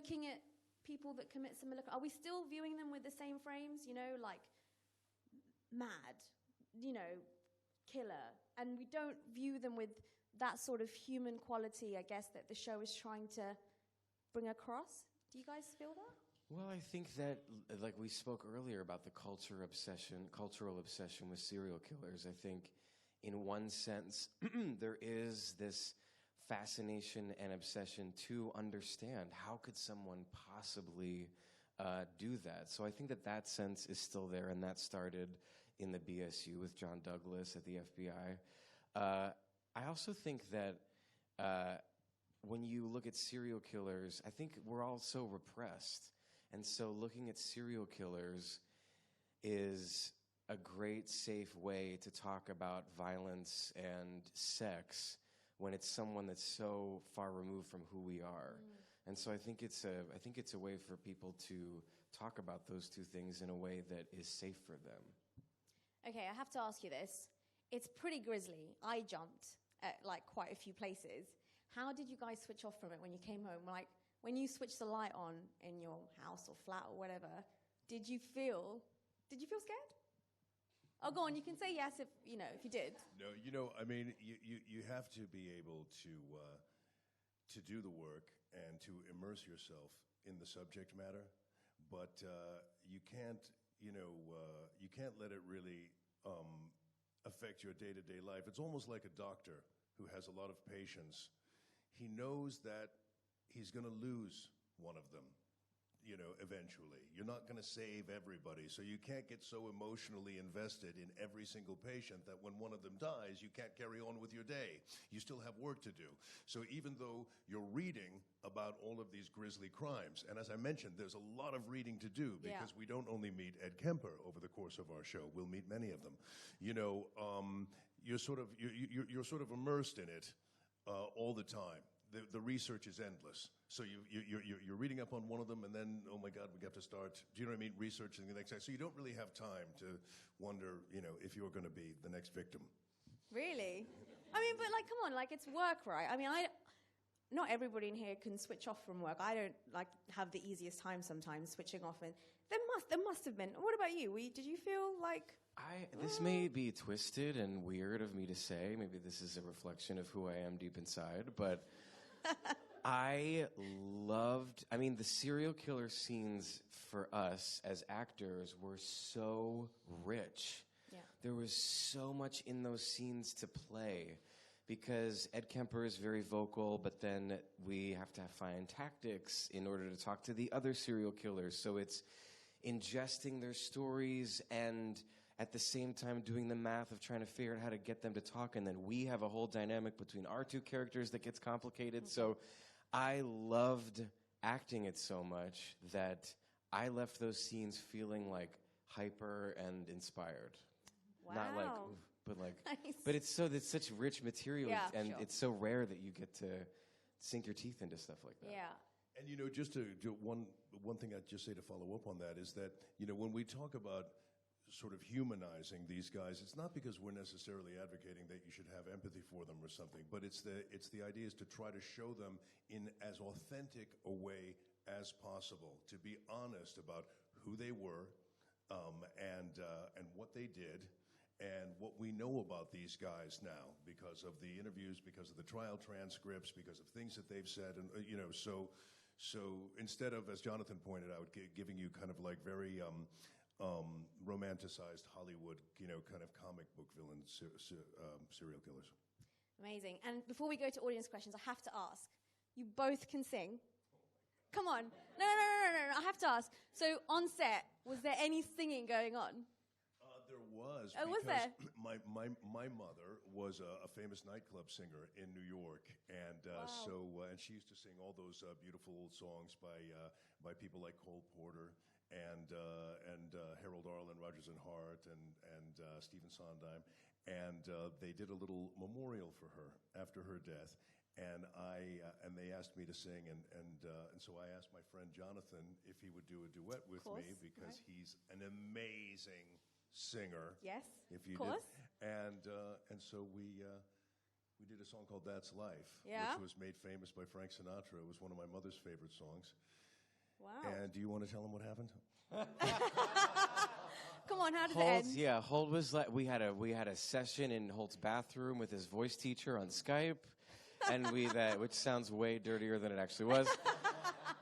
looking at people that commit similar... Are we still viewing them with the same frames? You know, like mad, you know, killer. And we don't view them with that sort of human quality, I guess, that the show is trying to bring across. Do you guys feel that? Well, I think that, like we spoke earlier about the cultural obsession with serial killers, I think in one sense there is this fascination and obsession to understand how could someone possibly do that. So I think that sense is still there, and that started in the BSU with John Douglas at the FBI. I also think that when you look at serial killers, I think we're all so repressed. And so looking at serial killers is a great, safe way to talk about violence and sex when it's someone that's so far removed from who we are. And so I think it's a way for people to talk about those two things in a way that is safe for them. Okay, I have to ask you this. It's pretty grisly. I jumped at like quite a few places. How did you guys switch off from it when you came home? Like, when you switched the light on in your house or flat or whatever, did you feel scared? Oh, go on, you can say yes if you did. No, I mean, you have to be able to do the work and to immerse yourself in the subject matter, but you can't let it really affect your day-to-day life. It's almost like a doctor who has a lot of patients. He knows that he's going to lose one of them, eventually. You're not going to save everybody, so you can't get so emotionally invested in every single patient that when one of them dies, you can't carry on with your day. You still have work to do. So even though you're reading about all of these grisly crimes, and as I mentioned, there's a lot of reading to do because we don't only meet Ed Kemper over the course of our show. We'll meet many of them. You're sort of immersed in it all the time. The research is endless. So you're reading up on one of them, and then, oh my God, we got to start, do you know what I mean, researching the next guy. So you don't really have time to wonder, if you're going to be the next victim. Really? I mean, but come on, it's work, right? I mean, not everybody in here can switch off from work. I don't have the easiest time sometimes switching off, and there must have been. What about you? Did you feel like? This may be twisted and weird of me to say. Maybe this is a reflection of who I am deep inside, but the serial killer scenes for us as actors were so rich. Yeah. There was so much in those scenes to play because Ed Kemper is very vocal, but then we have to find tactics in order to talk to the other serial killers. So it's ingesting their stories and at the same time doing the math of trying to figure out how to get them to talk, and then we have a whole dynamic between our two characters that gets complicated. Mm-hmm. So I loved acting it so much that I left those scenes feeling hyper and inspired. Wow. Not but nice. But it's such rich material, and it's so rare that you get to sink your teeth into stuff like that. Yeah. And just to one thing I'd just say to follow up on that is that when we talk about sort of humanizing these guys, it's not because we're necessarily advocating that you should have empathy for them or something, but it's the idea is to try to show them in as authentic a way as possible, to be honest about who they were and what they did and what we know about these guys now because of the interviews, because of the trial transcripts, because of things that they've said, and so instead of, as Jonathan pointed out, giving you kind of very romanticized Hollywood, kind of comic book villains, serial killers. Amazing. And before we go to audience questions, I have to ask. You both can sing. Come on. No. I have to ask. So on set, was there any singing going on? There was. Oh, was there? My mother was a famous nightclub singer in New York, and wow. And she used to sing all those beautiful old songs by people like Cole Porter and Harold Arlen, Rodgers and Hart, and Stephen Sondheim, and they did a little memorial for her after her death, and they asked me to sing, and so I asked my friend Jonathan if he would do a duet with me because he's an amazing singer. Yes, if you of course. Did. And so we did a song called "That's Life," yeah. which was made famous by Frank Sinatra. It was one of my mother's favorite songs. Wow. And do you want to tell them what happened? Come on, how did it end? Yeah, Holt was like we had a session in Holt's bathroom with his voice teacher on Skype, and which sounds way dirtier than it actually was.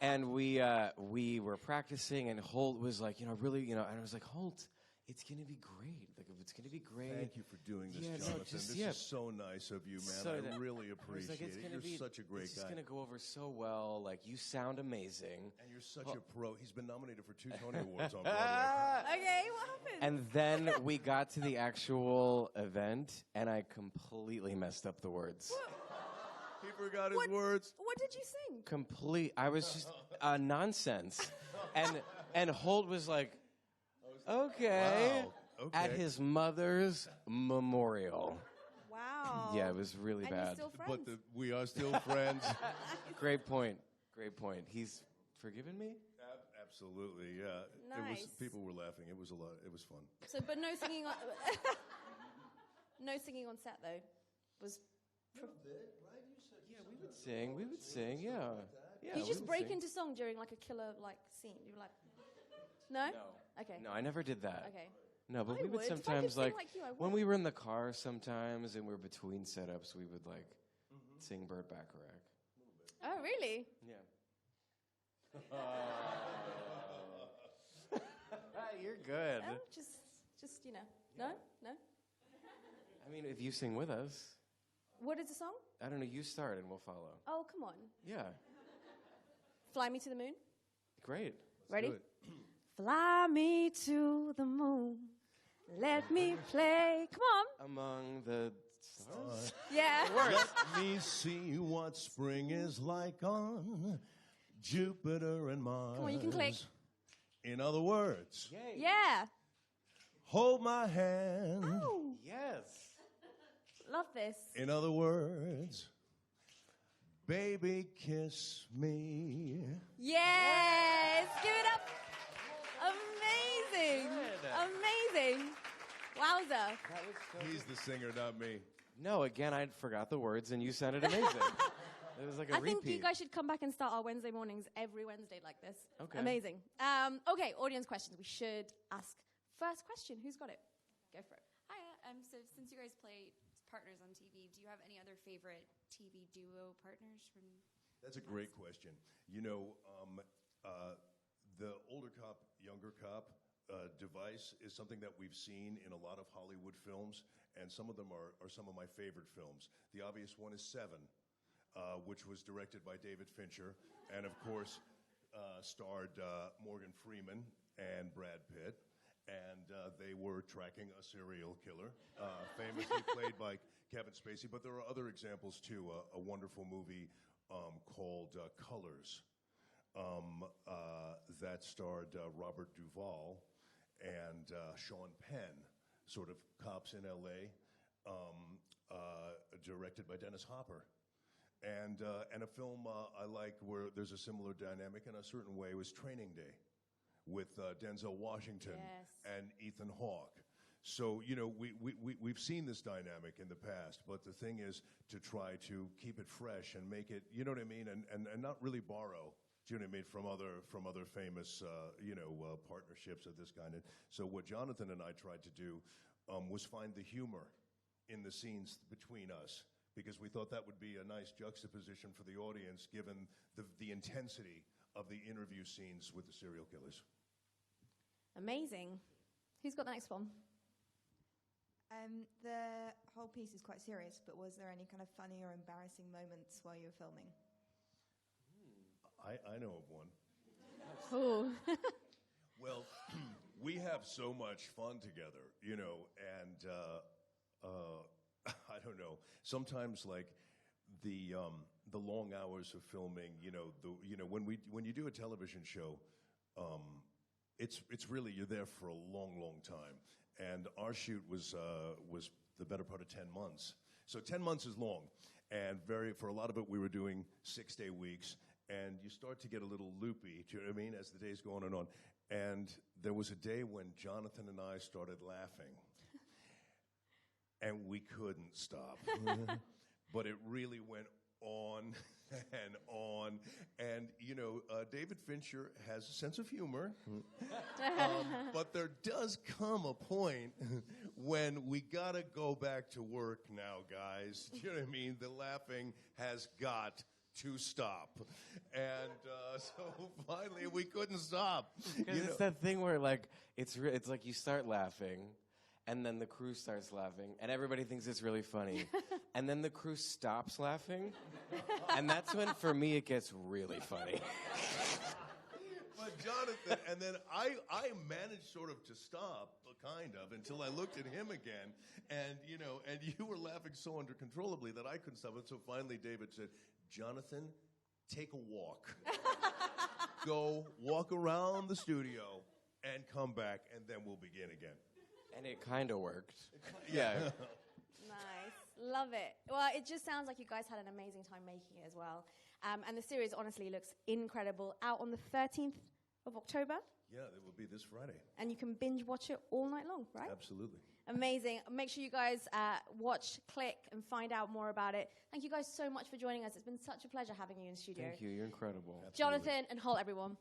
And we were practicing, and Holt was like, really, and I was like, Holt, it's gonna be great. Like, it's gonna be great. Thank you for doing this, Yeah, no, Jonathan. just- This yeah. is so nice of you, man. So I really I was appreciate like, it. You're such a great it's guy. just gonna go over so well. Like, you sound amazing. And you're such a pro. He's been nominated for 2 Tony Awards on Broadway. Okay, what happened? And then we got to the actual event, and I completely messed up the words. He forgot his words. What did you sing? I was just nonsense. And Holt was like, okay. Wow. Okay. At his mother's memorial. Wow. Yeah, it was really And bad. you're still friends? But we are still friends. Great point. He's forgiven me? Absolutely, yeah. Nice. People were laughing. It was a lot. It was fun. So, but no singing on... no singing on set, though? Was... Yeah, we would sing, yeah. Yeah, you we just would break sing. into song during, like, a killer, like, scene? You were like... No? No. Okay. No, I never did that. Okay. No, but I we would would. If I could sometimes, sing like like you, I when would. we were in the car sometimes and we were between setups, we would, like, sing Burt Bacharach. Oh, really? Yeah. You're good. Oh, just, No? No? I mean, if you sing with us, What is the song? I don't know, you start and we'll follow. Oh, come on. Yeah. Fly Me to the Moon? Great. Ready? do it. Fly me to the moon. Let me play. Come on. Among the stars? Yeah. Let me see what spring is like on Jupiter and Mars. Come on, you can click. In other words, Yay. Yeah. hold my hand. Oh, Yes. love this. In other words, baby, kiss me. Yes. Give it up. Amazing. Good. Amazing. Wowza. That was so He's the singer, not me. No, again, I forgot the words and you sounded amazing. It was like a I think repeat. you guys should come back and start our Wednesday mornings every Wednesday like this. Okay. Amazing. Okay, audience questions. We should ask. First question. Who's got it? Go for it. Hi, so since you guys play partners on TV, do you have any other favorite TV duo partners from? That's a great question. You know, the older cop, younger cop device is something that we've seen in a lot of Hollywood films, and some of them are some of my favorite films. The obvious one is Seven, which was directed by David Fincher, and of course starred Morgan Freeman and Brad Pitt. And they were tracking a serial killer, famously played by Kevin Spacey. But there are other examples, too. A wonderful movie called Colors that starred Robert Duvall and Sean Penn, sort of cops in L.A., directed by Dennis Hopper. And a film I like where there's a similar dynamic in a certain way was Training Day, with Denzel Washington Yes. and Ethan Hawke. So, you know, we've seen this dynamic in the past, but the thing is to try to keep it fresh and make it, you know what I mean, and not really borrow, do you know what I mean, from other famous, partnerships of this kind. And so what Jonathan and I tried to do was find the humor in the scenes between us, because we thought that would be a nice juxtaposition for the audience, given the intensity of the interview scenes with the serial killers. Amazing. Who's got the next one? The whole piece is quite serious, but was there any kind of funny or embarrassing moments while you were filming? I know of one. Ooh. Well, we have so much fun together, you know, and I don't know. Sometimes, like the long hours of filming, when you do a television show, it's really, you're there for a long, long time. And our shoot was the better part of 10 months. So 10 months is long, and for a lot of it we were doing 6-day weeks, and you start to get a little loopy, do you know what I mean, as the days go on. And there was a day when Jonathan and I started laughing, and we couldn't stop. But it really went on and on. And, David Fincher has a sense of humor. But there does come a point when we got to go back to work now, guys. Do you know what I mean? The laughing has got to stop. And so finally we couldn't stop. Because it's that thing where, like, it's like you start laughing, and then the crew starts laughing, and everybody thinks it's really funny. And then the crew stops laughing, and that's when, for me, it gets really funny. But Jonathan, and then I managed sort of to stop, kind of, until I looked at him again, and you were laughing so uncontrollably that I couldn't stop it. So finally David said, Jonathan, take a walk. Go walk around the studio and come back, and then we'll begin again. And it kind of worked. Yeah. Nice. Love it. Well, it just sounds like you guys had an amazing time making it as well. And the series honestly looks incredible. Out on the 13th of October. Yeah, it will be this Friday. And you can binge watch it all night long, right? Absolutely. Amazing. Make sure you guys watch, click, and find out more about it. Thank you guys so much for joining us. It's been such a pleasure having you in the studio. Thank you. You're incredible. Absolutely. Jonathan and Holt, everyone.